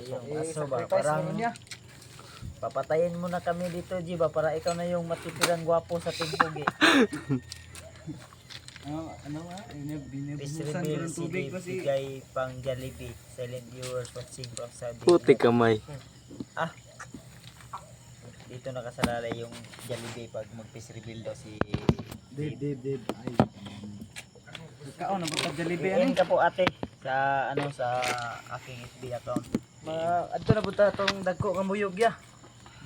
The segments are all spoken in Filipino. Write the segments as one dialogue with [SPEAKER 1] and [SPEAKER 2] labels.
[SPEAKER 1] Yung aso ba, parang papatayin mo na kami dito, G ba, para ikaw na yung matitirang gwapo sa tingkog eh.
[SPEAKER 2] Ano nga?
[SPEAKER 1] Peace
[SPEAKER 2] Binibuhusan ko
[SPEAKER 1] reveal
[SPEAKER 2] ng
[SPEAKER 1] si
[SPEAKER 2] tubig
[SPEAKER 1] Dave,
[SPEAKER 2] kasi
[SPEAKER 1] bigay pang Jollibee. Silent viewers watching from Saudi.
[SPEAKER 3] Puti kamay.
[SPEAKER 1] Dito nakasalalay yung Jollibee pag mag-peace reveal daw si
[SPEAKER 2] Dave. Ay. Kaon na ba Jollibee
[SPEAKER 1] PM
[SPEAKER 2] ani?
[SPEAKER 1] ka po ate sa sa aking FB account.
[SPEAKER 2] Adto na buta tong dagko nga buyog ya.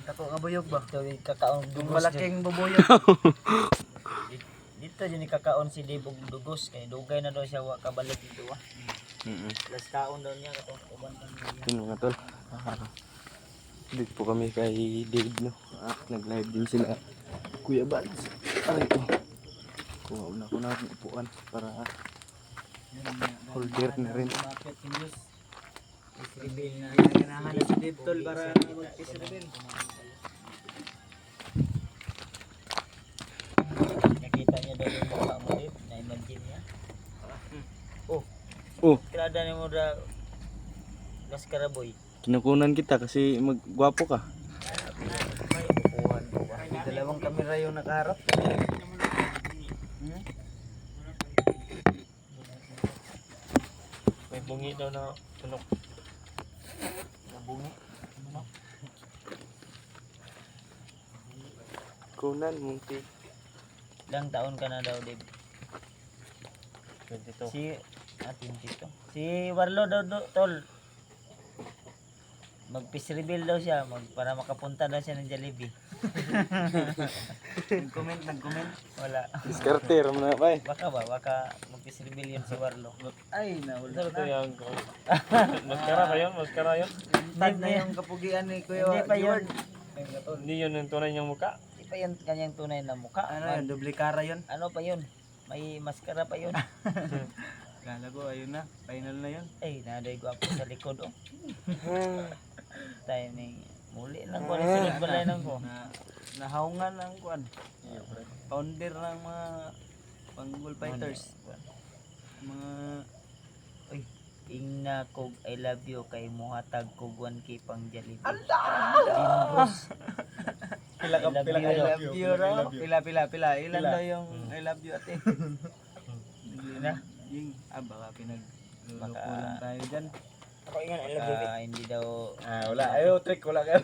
[SPEAKER 2] Dagko nga buyog ba?
[SPEAKER 1] Ito yung kakaon
[SPEAKER 2] Yung
[SPEAKER 1] dugos.
[SPEAKER 2] malaking bubuyog.
[SPEAKER 1] Dito yun kakaon si Dave og dugos kay dugay na daw siya wa kabalik dito ah. Plus kaon daw niya katong uban pa niya.
[SPEAKER 3] Yun nga tol. Dito po kami kay Dave no. Nag-live din sila. Kuya Bads. Aray ko. Kuha na ko na akong upuan para holder na rin.
[SPEAKER 1] Peace reveal na
[SPEAKER 2] Ganahan na si Dave tol para mag-peace reveal.
[SPEAKER 1] nakita niya daw yung mukha mo Dave, na-imagine niya.
[SPEAKER 3] Oh,
[SPEAKER 1] Kilada ni mo da Gaskaraboy.
[SPEAKER 3] kinukunan kita kasi magwapo ka.
[SPEAKER 1] May upuan ko ba?
[SPEAKER 2] Dalawang kamera yung nakaharap.
[SPEAKER 4] May bungi daw na tunok.
[SPEAKER 1] Nabungi.
[SPEAKER 3] Kunan munti.
[SPEAKER 1] Ilang taon ka na daw, Dave?
[SPEAKER 4] 22.
[SPEAKER 1] Si dito. Si Warlo daw tol. Mag-peace reveal daw siya para makapunta daw siya ng Jollibee.
[SPEAKER 2] Nag-comment.
[SPEAKER 1] Wala.
[SPEAKER 3] Diskarter mo na ba eh.
[SPEAKER 1] Baka mag-peace reveal yun si Warlo.
[SPEAKER 2] Ay, nawala
[SPEAKER 4] Ano to
[SPEAKER 2] na.
[SPEAKER 4] yung maskara ba yun? Maskara yun?
[SPEAKER 2] Tad na yung kapugian ni Kuya
[SPEAKER 1] Hindi pa yun.
[SPEAKER 2] Jord.
[SPEAKER 4] Hindi yun yung tunay niyang mukha.
[SPEAKER 1] Hindi pa yun kanyang tunay na mukha.
[SPEAKER 2] Ano yun, doble cara yun.
[SPEAKER 1] Ano pa yun? May maskara pa yun.
[SPEAKER 2] Kala ko, ayun na. Final na yun.
[SPEAKER 1] Ay, naday gwapo sa likod oh. Tayo ni muli lang ko sa likod balay lang ko.
[SPEAKER 2] Nahaungan ang kuan. Founder ng mga pangball fighters. Mga
[SPEAKER 1] Ingna kog I love you kay muhatag kog 1K pang Jollibee. Dimbros.
[SPEAKER 2] pila
[SPEAKER 1] I love you
[SPEAKER 2] raw. Pila. Ilan daw yung I love you ate?
[SPEAKER 1] Na?
[SPEAKER 2] Yung, baka pinagluluko
[SPEAKER 1] Baka-
[SPEAKER 2] lang tayo dyan.
[SPEAKER 1] Ako ingan I love you. Hindi daw
[SPEAKER 2] Wala. Ayo, trick. Wala ka.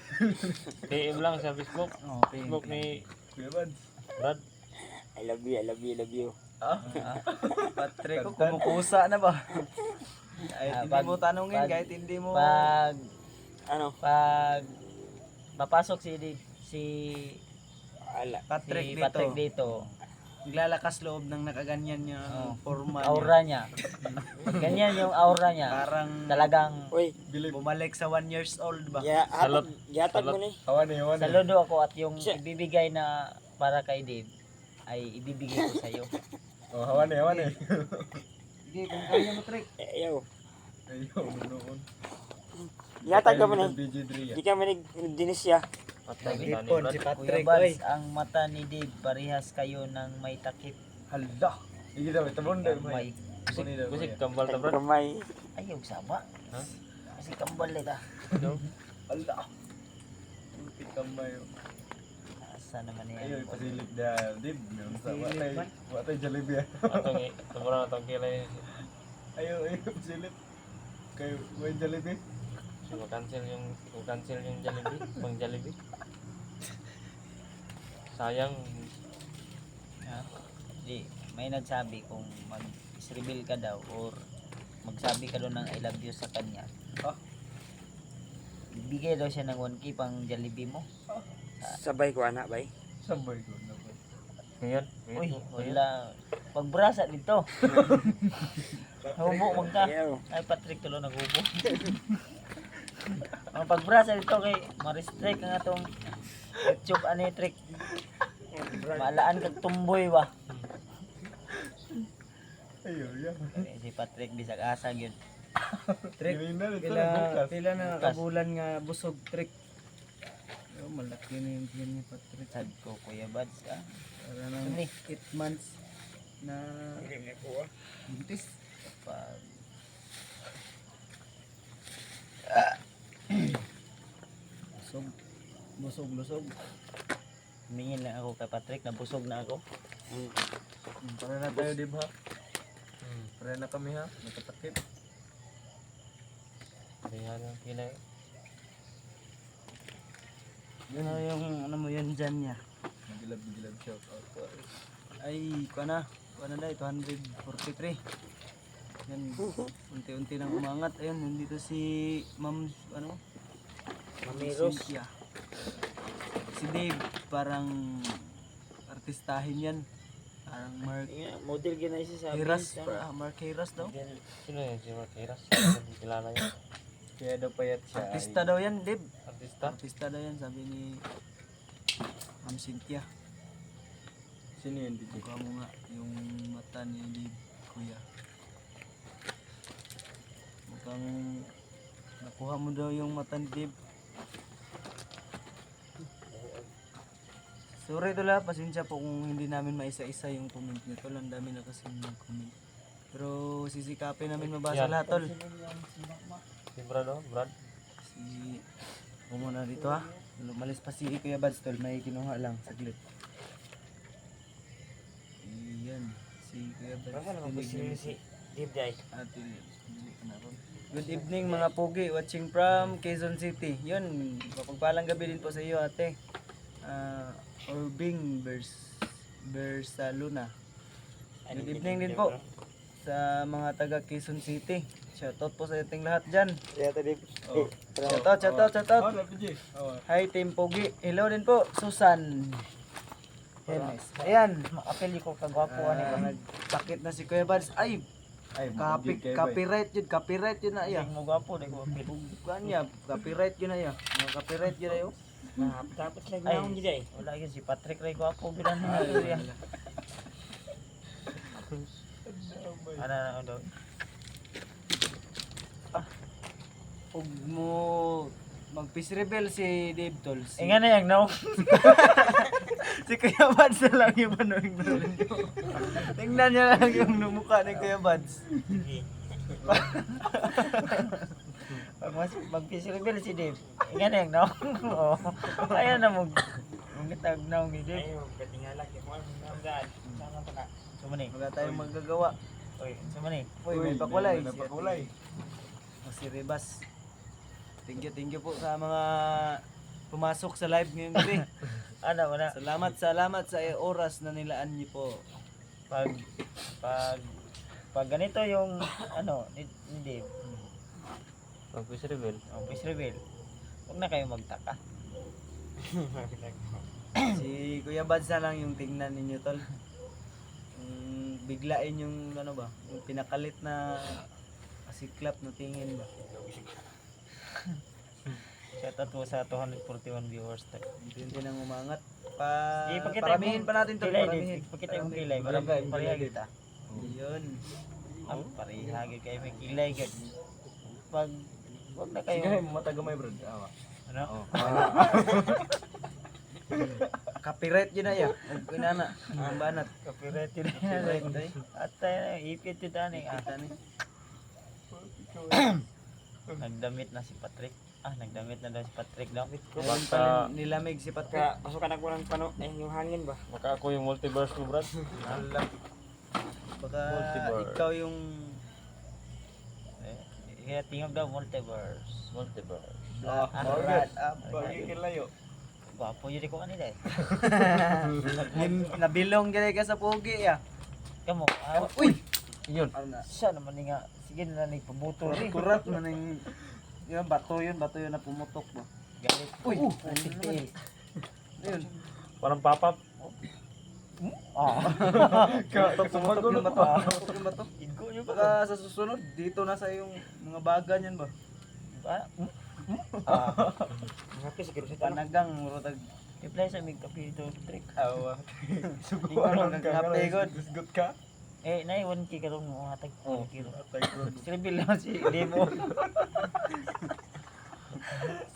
[SPEAKER 4] DM lang sa Facebook.
[SPEAKER 2] Oh,
[SPEAKER 4] Facebook ni
[SPEAKER 2] Kuya Bads.
[SPEAKER 4] Brad.
[SPEAKER 1] I love you.
[SPEAKER 2] Patrick ko, kumukusa na ba? Ay, hindi
[SPEAKER 1] pag-
[SPEAKER 2] mo tanungin
[SPEAKER 1] pag-
[SPEAKER 2] kahit hindi mo...
[SPEAKER 1] Pag papasok si
[SPEAKER 2] Patrick
[SPEAKER 1] si Patrick
[SPEAKER 2] dito.
[SPEAKER 1] dito.
[SPEAKER 2] Naglalakas loob ng nakaganyan niya forma niya.
[SPEAKER 1] Aura niya. Ganyan yung aura niya.
[SPEAKER 2] Parang
[SPEAKER 1] Talagang
[SPEAKER 2] bumalik sa 1 years old ba?
[SPEAKER 4] Salot.
[SPEAKER 1] saludo ako at yung ibibigay na para kay Dave ay ibibigay ko sa iyo.
[SPEAKER 2] Hawan eh. Sige, kung kaya mo trick.
[SPEAKER 5] Ayaw.
[SPEAKER 2] Noon.
[SPEAKER 5] Yata ka man eh. Di ka man dinis siya.
[SPEAKER 4] Patay kita ni
[SPEAKER 2] Ipon
[SPEAKER 4] Brad.
[SPEAKER 2] si
[SPEAKER 1] Kuya
[SPEAKER 2] Patrick.
[SPEAKER 1] Bads, ang mata ni Dave parehas kayo ng may takip.
[SPEAKER 2] Hala. Sige daw, itabon daw.
[SPEAKER 1] May
[SPEAKER 4] Busik kambal ta Brad.
[SPEAKER 5] Kamay.
[SPEAKER 1] ayaw sama.
[SPEAKER 4] Ha?
[SPEAKER 1] Kasi kambal ita.
[SPEAKER 2] Hala. Kamay.
[SPEAKER 1] Asa naman
[SPEAKER 2] Ayo,
[SPEAKER 1] yan.
[SPEAKER 2] pasilip dahil. Dib, watay Jollibee.
[SPEAKER 4] Atong tumura atong kilay.
[SPEAKER 2] Ayo, pasilip. Kayo, may Jollibee.
[SPEAKER 4] Cancel yung Jollibee, pang Jollibee. Sayang.
[SPEAKER 1] Di, may nagsabi kung mag-reveal ka daw or magsabi ka daw ng I love you sa kanya. Bigay daw siya ng 1K pang Jollibee mo.
[SPEAKER 5] Sabay ko anak bay.
[SPEAKER 2] Sabay ko na ba?
[SPEAKER 4] Ngayon.
[SPEAKER 1] Uy, wala. Pagbrasa dito. Hubo mong ka.
[SPEAKER 5] Ayaw.
[SPEAKER 1] Ay, Patrick tulo naghubo. Ang pagbrasa dito kay ma-restrict ang atong YouTube ani trick. Maalaan kag tumboy ba.
[SPEAKER 2] Ayo, yan.
[SPEAKER 1] Si Patrick bisag asa gyud.
[SPEAKER 2] Trick, pila na nakabulan nga busog trick. Malaki na yung yan ni Patrick.
[SPEAKER 1] Sad ko Kuya Bads ka.
[SPEAKER 2] Para nang
[SPEAKER 1] Ni
[SPEAKER 2] 8 months na buntis.
[SPEAKER 1] pag
[SPEAKER 2] busog-lusog.
[SPEAKER 1] Humingin lang ako kay Patrick, nabusog na ako.
[SPEAKER 2] Para na tayo, di ba? Para na kami ha, nakatakip.
[SPEAKER 4] Kaya lang kilay.
[SPEAKER 2] Yun na yung ano mo yun dyan niya.
[SPEAKER 3] Magilab shout out.
[SPEAKER 2] Ay, kuha na dahil, 243. Yan, unti-unti nang umangat. Ayun, nandito si Ma'am, ano?
[SPEAKER 1] Mami Rose.
[SPEAKER 2] Cynthia. Si Dave, parang artistahin yan. Parang Mark
[SPEAKER 1] Model ginay siya sa
[SPEAKER 2] Hiras. Mark Hiras daw.
[SPEAKER 4] Sino yun? Si Marqueras? Kilala niya?
[SPEAKER 3] Kaya daw payat siya.
[SPEAKER 2] Artista daw yan, Dave.
[SPEAKER 4] Artista?
[SPEAKER 2] Artista daw yan, sabi ni Ma'am Cynthia.
[SPEAKER 3] Sino yun, DJ?
[SPEAKER 2] Mukha mo nga yung mata ni Dave, kuya. Mukhang nakuha mo daw yung mata ni Dave. Sorry tol ha, pasensya po kung hindi namin maisa-isa yung comment nyo tol. Ang dami na kasi nag-comment. Pero sisikapin namin mabasa
[SPEAKER 4] Yan.
[SPEAKER 2] lahat tol.
[SPEAKER 4] Si Brad oh? Brad?
[SPEAKER 2] Si... Huwag muna dito ha. Lumalis pa si Kuya Bads tol. May kinuha lang. Saglit. Iyan. Si Kuya Bads.
[SPEAKER 1] si Deep Day.
[SPEAKER 2] Good evening mga pogi. Watching from Quezon City. Yun. Mapagpalang gabi din po sa iyo ate. Urbing Bersaluna. Good evening din po sa mga taga Quezon City. Shoutout po sa ating lahat dyan. Shoutout. Hi Team Pogi. Hello din po, Susan. Ayan.
[SPEAKER 1] Makapili ko kagwapo ani.
[SPEAKER 2] Nagpakit na si Kuya Bads. Ay, copyright yun na iya.
[SPEAKER 1] Mo gwapo ni ko apil.
[SPEAKER 2] Kanya, copyright yun na iya. Copyright yun na iyo.
[SPEAKER 1] Dapat lang naong gid ay. Wala gyud si Patrick ray gwapo bilang na area. Ana daw.
[SPEAKER 2] Pag mo mag-peace rebel si Dave Tol.
[SPEAKER 1] Ingan na yang naw.
[SPEAKER 2] Si Kuya Bads na lang yung panoorin nyo. Tingnan niya lang yung mukha ni Kuya Bads.
[SPEAKER 1] Mag-physical si Dave. Ingan na yang naw. Oo. Kaya na mo. Gitag naw ni Dave.
[SPEAKER 5] Ayo, katingala kay mo ang daan. Sama pa ka.
[SPEAKER 1] Sumani.
[SPEAKER 2] Wala tayong magagawa.
[SPEAKER 1] Oy, sumani.
[SPEAKER 2] Uy, may pakulay.
[SPEAKER 3] Napakulay.
[SPEAKER 2] Si Rebas. Thank you po sa mga pumasok sa live ngayong gabi.
[SPEAKER 1] Ana wala.
[SPEAKER 2] Salamat sa oras na nilaan niyo po.
[SPEAKER 1] Pag ganito yung ano ni Dave.
[SPEAKER 4] Mag-quiz reveal.
[SPEAKER 1] Office reveal. Huwag na kayo magtaka.
[SPEAKER 2] Si Kuya Bads na lang yung tingnan ninyo tol. Biglain yung ano ba, yung pinakalit na asiklap na tingin ba.
[SPEAKER 1] Shoutout po sa 241 viewers tayo.
[SPEAKER 2] Hindi nang umangat.
[SPEAKER 1] Paramihin
[SPEAKER 2] Pa natin tol, paramihin.
[SPEAKER 1] Pakita yung kilay para pareha kita.
[SPEAKER 2] Yun.
[SPEAKER 1] Pareha gid kayo may kilay gid. Pag wag na
[SPEAKER 3] Sige,
[SPEAKER 1] kayo
[SPEAKER 3] matagamay bro.
[SPEAKER 1] ano?
[SPEAKER 2] Copyright yun na ya. Ug inana, ang banat.
[SPEAKER 1] Copyright din.
[SPEAKER 2] Copyright ay.
[SPEAKER 1] At ipit yun tani.
[SPEAKER 2] Kita ni.
[SPEAKER 1] Nagdamit na si Patrick. Nagdamit na daw si Patrick daw.
[SPEAKER 2] Ayun pala nilamig si Patrick.
[SPEAKER 5] Ka pasukan ako ng pano yung hangin ba.
[SPEAKER 4] Baka ako yung multiverse mo, Brad.
[SPEAKER 1] Alam.
[SPEAKER 2] Baka
[SPEAKER 4] Multiverse.
[SPEAKER 2] ikaw yung
[SPEAKER 1] Kaya tingog daw multiverse.
[SPEAKER 4] Multiverse.
[SPEAKER 2] Brad.
[SPEAKER 3] Pagkikilayo.
[SPEAKER 1] Gwapo yun ko kanila eh.
[SPEAKER 2] Nabilong gani ka sa pogi ya.
[SPEAKER 1] Kamo.
[SPEAKER 2] Uy.
[SPEAKER 4] Yun.
[SPEAKER 1] Siya naman ni nga. Sige na nagpabuto rin.
[SPEAKER 2] Kurat man ning yun bato yun na pumutok ba.
[SPEAKER 1] Galit.
[SPEAKER 2] Uy.
[SPEAKER 1] Sige.
[SPEAKER 2] Ayun.
[SPEAKER 4] Parang pop-up.
[SPEAKER 2] Pumutok yung bato. Pumutok yung bato.
[SPEAKER 1] Igo nyo ba?
[SPEAKER 2] Baka sa susunod dito na sa yung mga baga niyan ba.
[SPEAKER 5] Ngapi siguro sa tanong.
[SPEAKER 2] Panagang murag
[SPEAKER 1] Reply sa mig kapito trick.
[SPEAKER 3] Awa.
[SPEAKER 2] Suguan ka ngapegod.
[SPEAKER 3] Gusgot ka?
[SPEAKER 1] Nay 1K karon mo hatag 1K.
[SPEAKER 3] Atay bro.
[SPEAKER 1] Silbil lang si Demo.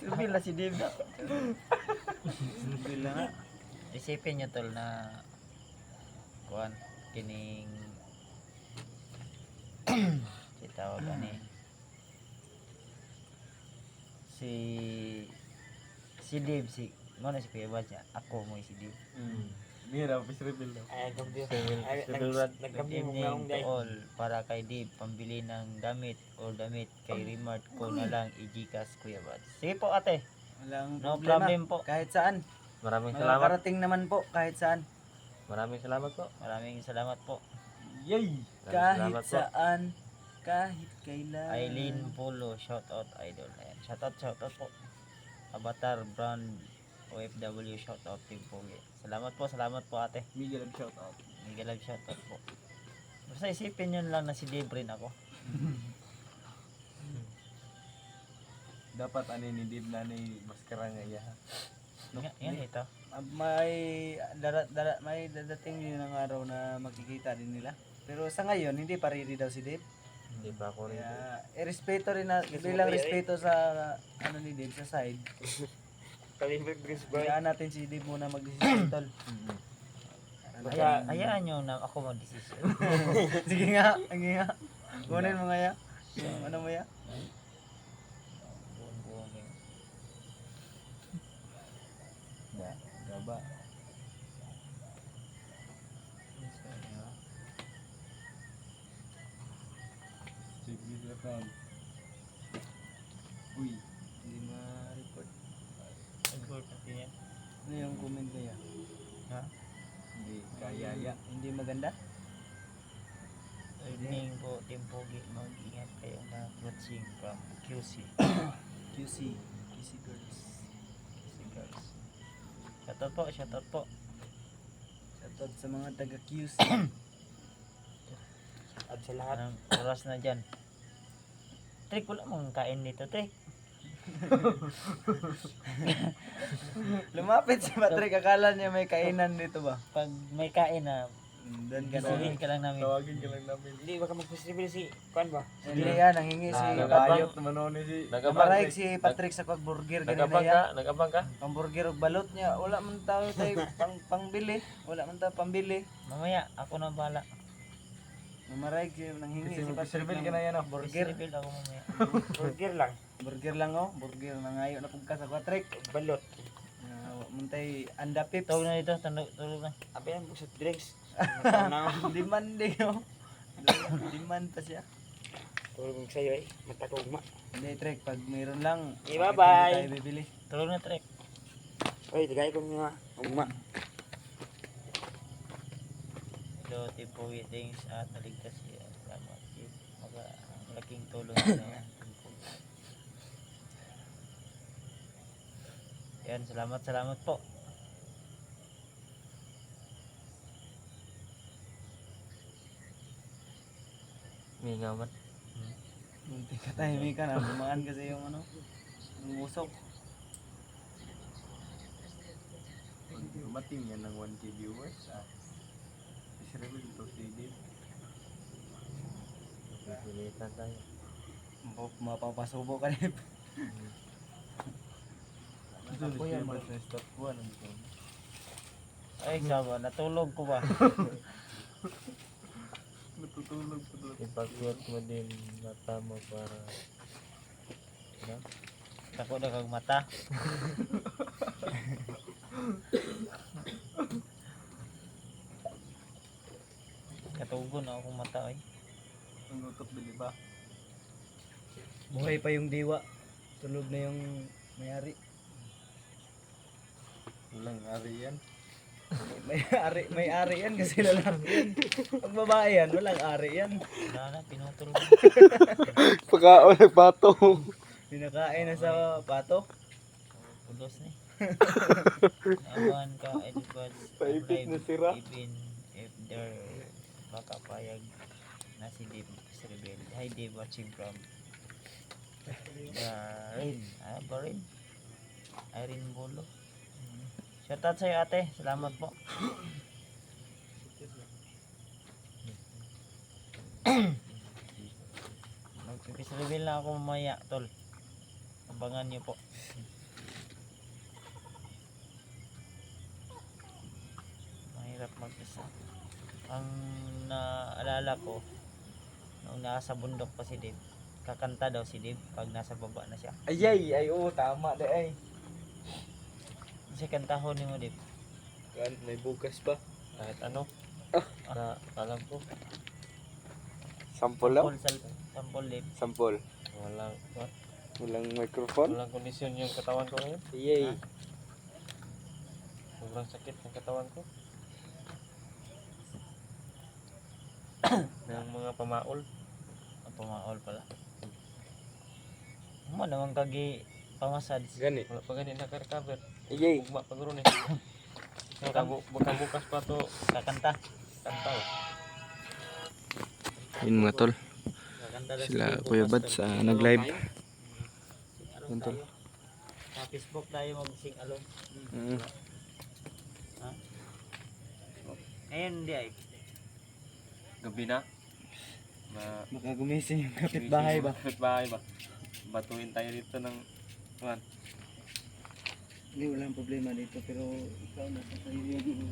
[SPEAKER 1] Silbil lang si Demo.
[SPEAKER 2] Bila nga.
[SPEAKER 1] Isipin nyo tol na kuan kining si tawag ani si Dave si mo na si Kuya Bal siya. Ako mo si Dave.
[SPEAKER 2] Mira, office reveal daw.
[SPEAKER 5] Ay, gambyo.
[SPEAKER 4] Civil Brad.
[SPEAKER 1] Good
[SPEAKER 5] Nagkambyo mo
[SPEAKER 1] evening
[SPEAKER 5] naong
[SPEAKER 1] to
[SPEAKER 5] day.
[SPEAKER 1] all. Para kay Dave, pambili ng gamit o damit kay Remart ko na lang i-Gcash Kuya Bal. Sige po ate.
[SPEAKER 2] Walang
[SPEAKER 1] No
[SPEAKER 2] problema.
[SPEAKER 1] problem po.
[SPEAKER 2] Kahit saan.
[SPEAKER 4] Maraming salamat.
[SPEAKER 2] Makakarating naman po kahit saan.
[SPEAKER 4] Maraming salamat po.
[SPEAKER 1] Maraming salamat po.
[SPEAKER 2] Yay!
[SPEAKER 4] Maraming
[SPEAKER 2] Kahit
[SPEAKER 4] salamat po.
[SPEAKER 2] saan, kahit kailan.
[SPEAKER 1] Eileen Polo, shout out idol. Ayan, shout out po. Avatar Brand OFW, shout out Team Pogi. Salamat po ate.
[SPEAKER 2] Miguel, shout out.
[SPEAKER 1] Miguel Love, shout out po. Basta isipin yun lang na si Dave rin ako.
[SPEAKER 2] Dapat ano ni Dib na ni maskara nga iya.
[SPEAKER 1] Yan ito.
[SPEAKER 2] May may dadating din ng araw na makikita din nila. Pero sa ngayon, hindi pa ready daw si Dave.
[SPEAKER 4] Hindi pa ako rin.
[SPEAKER 2] Kaya, respeto rin na, bilang respeto sa, ano ni Dave, sa side.
[SPEAKER 5] Kalimbre Prince Boy.
[SPEAKER 2] Kaya natin si Dave muna mag-decision, tol.
[SPEAKER 1] Hayaan nyo na ako mag-decision.
[SPEAKER 2] Sige nga. Kunin mo nga ya. Yung ano mo ya?
[SPEAKER 1] Buong-buong yun.
[SPEAKER 2] Gaba. Check this account. Uy, hindi ma-report.
[SPEAKER 1] Report natin yan.
[SPEAKER 2] Ano yung comment niya?
[SPEAKER 1] Ha?
[SPEAKER 2] Hindi kaya ya. Hindi maganda?
[SPEAKER 1] Good evening po, Team Pogi. Mag-ingat kayo na watching from QC.
[SPEAKER 2] QC Girls.
[SPEAKER 1] QC Girls. Shoutout po.
[SPEAKER 2] Shoutout sa mga taga QC.
[SPEAKER 5] At sa lahat.
[SPEAKER 1] Anong oras na dyan? Trick, wala mong kain dito, Trick.
[SPEAKER 2] Lumapit si Patrick, akala niya may kainan dito ba?
[SPEAKER 1] Pag may kain na,
[SPEAKER 2] Doon ka na.
[SPEAKER 1] bisingin ka lang namin.
[SPEAKER 2] Tawagin ka lang namin.
[SPEAKER 5] Hindi, baka mag-festival si Kuan ba?
[SPEAKER 2] Hindi yan, nanghingi si Bayot naman ako ni si Namaray si Patrick sa pag-burger ganina
[SPEAKER 4] Nagabang
[SPEAKER 2] yan.
[SPEAKER 4] ka? Nagabang ka?
[SPEAKER 2] Pang-burger og balot niya, wala man tayo pangbili. Wala man tayo pambili.
[SPEAKER 1] Mamaya, ako na bahala.
[SPEAKER 2] Namaray si nanghingi si Patrick ka na yan burger.
[SPEAKER 1] Reveal ako mamaya.
[SPEAKER 5] Burger lang.
[SPEAKER 2] Burger lang oh, burger na ngayon na pugka sa Patrick.
[SPEAKER 5] Balot.
[SPEAKER 2] Muntay anda pips.
[SPEAKER 1] Tulog na dito, tulog na.
[SPEAKER 5] Abi yan, sa drinks.
[SPEAKER 2] Demand din oh. Demand pa siya.
[SPEAKER 5] Tulog sa'yo eh. Matakugma.
[SPEAKER 2] Hindi Trek, pag mayroon lang,
[SPEAKER 5] Okay,
[SPEAKER 2] bakit
[SPEAKER 5] bye-bye.
[SPEAKER 2] hindi tayo bibili.
[SPEAKER 1] Tulog na, Trek.
[SPEAKER 5] Oy, tigay ko nga. Ugma.
[SPEAKER 1] Hello, Team Pogi. Thanks at naligtas siya. Salamat. Malaking tulong na yan. Team Pogi. Yan, salamat po.
[SPEAKER 4] May ngamat.
[SPEAKER 2] Munti ka tayo, may ka na. Bumaan kasi yung ano, yung usok. Dumating yan ng 1K viewers. Isrevel ito si Dave.
[SPEAKER 4] Pilitan tayo.
[SPEAKER 2] Mapapasubo ka rin. Ako yan, mag-stop ko.
[SPEAKER 1] Ay, gawa. Natulog ko ba?
[SPEAKER 2] Natutulog pa doon.
[SPEAKER 4] Ipag-work mo din mata mo para ano?
[SPEAKER 1] Tako na kag mata. Katugon ako kung mata ay.
[SPEAKER 2] Ang utot bili ba? Buhay pa yung diwa. Tulog na yung may-ari. Walang ari yan. May-ari yan kasi lalaki yan. Pag babae yan, walang ari yan.
[SPEAKER 1] Wala na, pinutulog.
[SPEAKER 3] Pagkaon nagpato.
[SPEAKER 2] Pinakain na sa pato.
[SPEAKER 1] Pulos ni. Naaman ka, Edwards.
[SPEAKER 3] Paipit na sira.
[SPEAKER 1] Even if there baka payag na si Dave Rebel. Hi Dave, watching from Bahrain. Bahrain. Irene Bolo. Shoutout sa'yo ate. Salamat po. Magpipis reveal na ako mamaya, tol. Abangan niyo po. Mahirap mag-isa. Ang naalala ko, nung nasa bundok pa si Dave, kakanta daw si Dave pag nasa baba na siya.
[SPEAKER 2] Ayay, ay oo, tama de ay.
[SPEAKER 1] Kasi kantahon ni mo dip.
[SPEAKER 3] Kan, may bukas pa.
[SPEAKER 4] Kahit ano. Na alam ko.
[SPEAKER 3] Sampol lang?
[SPEAKER 1] Sampol dip.
[SPEAKER 3] Sampol.
[SPEAKER 4] Walang,
[SPEAKER 3] Walang microphone?
[SPEAKER 4] walang kondisyon yung katawan ko ngayon.
[SPEAKER 3] Yay.
[SPEAKER 4] Sobrang sakit ng katawan ko. Ng mga pamaol.
[SPEAKER 1] Ang pumaol pala. Mo naman kagi pamasad.
[SPEAKER 3] Gani.
[SPEAKER 4] Wala pa ganit naka-recover.
[SPEAKER 3] Yay.
[SPEAKER 4] Ugma pa guro ni. Baka bukas pa to
[SPEAKER 1] Kakanta.
[SPEAKER 4] kantaw.
[SPEAKER 3] Yun mga tol.
[SPEAKER 1] Kakanta na
[SPEAKER 3] Sila
[SPEAKER 1] si
[SPEAKER 3] Kuya Bad sa nag-live.
[SPEAKER 1] Ano
[SPEAKER 3] Yun, tol.
[SPEAKER 1] tayo? Sa Facebook tayo mag-sing along. Ha? Ngayon hindi ay.
[SPEAKER 4] Gabi na.
[SPEAKER 2] Baka gumising yung kapitbahay ba?
[SPEAKER 4] Kapitbahay ba? Batuin tayo dito ng kuwan.
[SPEAKER 2] Hindi, walang problema dito pero ikaw nasa sa'yo yung